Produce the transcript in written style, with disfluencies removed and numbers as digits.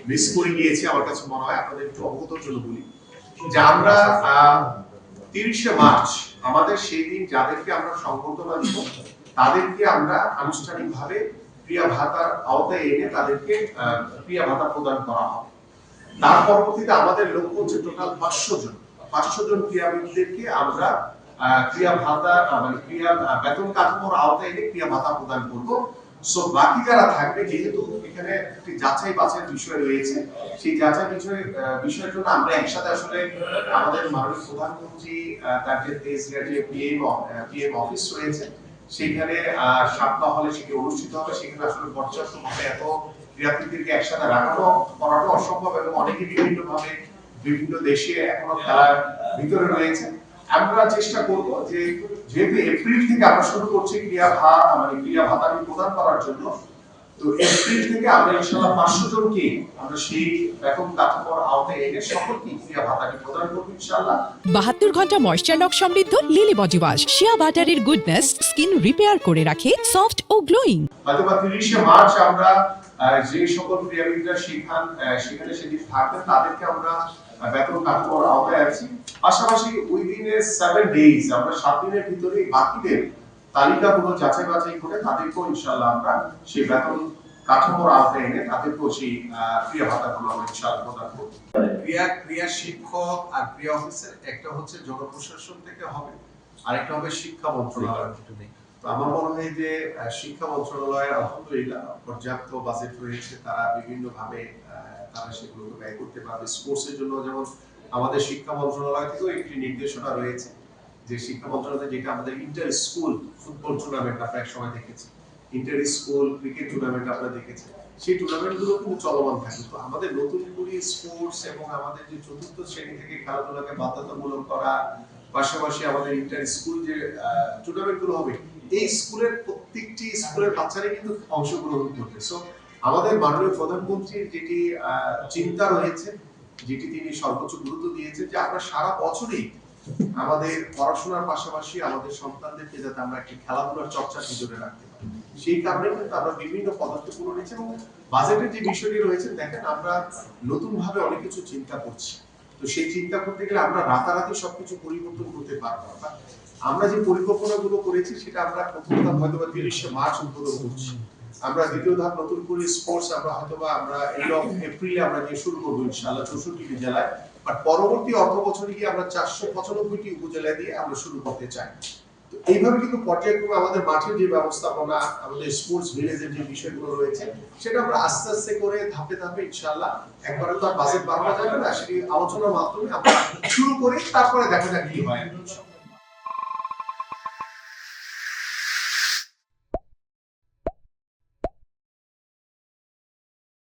Miss করে গিয়েছি। আমার কাছে মনে হয় আপনাদের একটু অবগতর জন্য বলি যে আমরা 30শে মার্চ আমাদের সেই দিন যাদেরকে আমরা সংবর্ধনা দিব তাদেরকে আমরা আনুষ্ঠানিকভাবে ক্রিয়া ভাতার আওতায় এনে তাদেরকে ক্রিয়া ভাতা প্রদান করা হবে। তার পরবর্তীতে আমাদের লক্ষ্য হচ্ছে টোটাল 500 জন ক্রীড়াবিদদেরকে আমরা ক্রিয়া ভাতা মানে ক্রিয়া বেতন কাঠামোর আওতায় এনে ক্রিয়া ভাতা প্রদান করব। সো বাকি যারা থাকবে, যেহেতু এখানে একটি যাচাই বাছাইয়ের বিষয় রয়েছে, সেই যাচাই বিষয়ের জন্য আমরা একসাথে আসলে আমাদের মাননীয় প্রধানমন্ত্রী তার যে পিএম অফিস রয়েছে সেখানে শাপলা হলে সেটি অনুষ্ঠিত হবে। সেখানে আসলে পর্যাপ্তভাবে এত ক্রীড়াবিদদেরকে একসাথে করাটা অসম্ভব এবং অনেকে বিভিন্ন দেশে এখনো খেলার ভিতরে রয়েছে। আমরা চেষ্টা করব যে যেহেতু এপ্রিল থেকে আমরা শুরু করছি ক্রিয়া ভাতা প্রদান করার জন্য, তো এপ্রিল থেকে আমরা ইনশাআল্লাহ 500 জনকে আমরা সেই বেতন কাঠামোর আওতায় এনে সকলকে ক্রিয়া ভাতাটি প্রদান করব ইনশাআল্লাহ। 72 ঘন্টা ময়েশ্চার লক সমৃদ্ধ লিলি বডি ওয়াশ শিয়া বাটারের গুডনেস স্কিন রিপেয়ার করে রাখে সফট ও গ্লোয়িং। হয়তো 30শে মার্চ আমরা যে সকল ক্রীড়াবিদরা সেখানে সেদিন থাকবেন তাদেরকে আমরা বেতন কাঠামোর আওতায় আছি। পাশাপাশি উইদিনে 7 ডেজ আমরা 7 দিনের ভিতরে বাকিদের তালিকাগুলো যাচাই বাছাই করে তাদেরকেও ইনশাআল্লাহ আমরা সেই বেতন কাঠামোর আওতায় এনে তাদেরকেও সেই ক্রিয়া ভাতাগুলো আমরা ইনশাআল্লাহ প্রদান করব। ক্রিয়া শিক্ষক আর ক্রিয়া অফিসার একটা হচ্ছে জনপ্রশাসন থেকে হবে, আরেকটা হবে শিক্ষা মন্ত্রণালয়। তো আমার মনে হয় যে শিক্ষা মন্ত্রণালয়ের আলহামদুলিল্লাহ পর্যাপ্ত বাজেট রয়েছে, তারা বিভিন্ন ভাবে তারা সেগুলো ব্যয় করতে পারবে। স্পোর্টসের জন্য যেমন আমাদের শিক্ষা মন্ত্রণালয় থেকেও একটি নির্দেশনা রয়েছে যে শিক্ষা মন্ত্রণালয় যেটা আমাদের ইন্টার স্কুল ফুটবল টুর্নামেন্ট আপনারা এক সময় দেখেছি, ইন্টার স্কুল ক্রিকেট টুর্নামেন্ট আপনারা দেখেছেন, সেই টুর্নামেন্ট গুলো কিন্তু চলমান থাকে। তো আমাদের নতুন করে স্পোর্টস এবং আমাদের যে চতুর্থ শ্রেণী থেকে খেলাধুলাকে বাধ্যতামূলক করা, পাশাপাশি আমাদের ইন্টার স্কুল যে টুর্নামেন্ট গুলো হবে, এই স্কুলের প্রত্যেকটি স্কুলের বাচ্চারা কিন্তু অংশগ্রহণ করবে। সো আমাদের মাননীয় প্রধানমন্ত্রীর যেটি চিন্তা রয়েছে, যেটি তিনি সর্বোচ্চ গুরুত্ব দিয়েছেন যে আমরা সারা বছরই আমাদের পড়াশোনার পাশাপাশি আমাদের সন্তানদেরকে যাতে আমরা একটি খেলাধুলার চর্চার ভিতরে রাখতে পারি, সেই কারণে কিন্তু আমরা বিভিন্ন পদক্ষেপ নিয়েছি। এবং বাজেটের যে বিষয়টি রয়েছে, দেখেন আমরা নতুন ভাবে অনেক কিছু চিন্তা করছি। তো সেই চিন্তা করতে গেলে আমরা রাতারাতি সবকিছু পরিবর্তন করতে পারবো না। আমরা যে পরিকল্পনাগুলো করেছি সেটা আমরা প্রথম ধাপ হয়তো 30শে মার্চ উদ্বোধন করছি। আমরা দ্বিতীয় ধাপ নতুন করে স্পোর্টস আমরা এন্ড অফ এপ্রিলে আমরা দিয়ে শুরু করবো ইনশাআল্লাহ 64টি জেলায়। বাট পরবর্তী অর্থ বছরে গিয়ে আমরা 495টি উপজেলা দিয়ে আমরা শুরু করতে চাই। তো এইভাবে কিন্তু পর্যায়ক্রমে আমাদের মাঠের যে ব্যবস্থাপনা, আমাদের স্পোর্টস ভিলেজের যে বিষয়গুলো রয়েছে, সেটা আমরা আস্তে আস্তে করে ধাপে ধাপে ইনশাআল্লাহ, একবারে তো আর বাজেট বাড়ানো যাবে না, সেটি আলোচনার মাধ্যমে আমরা শুরু করি, তারপরে দেখা যাক কি হয়।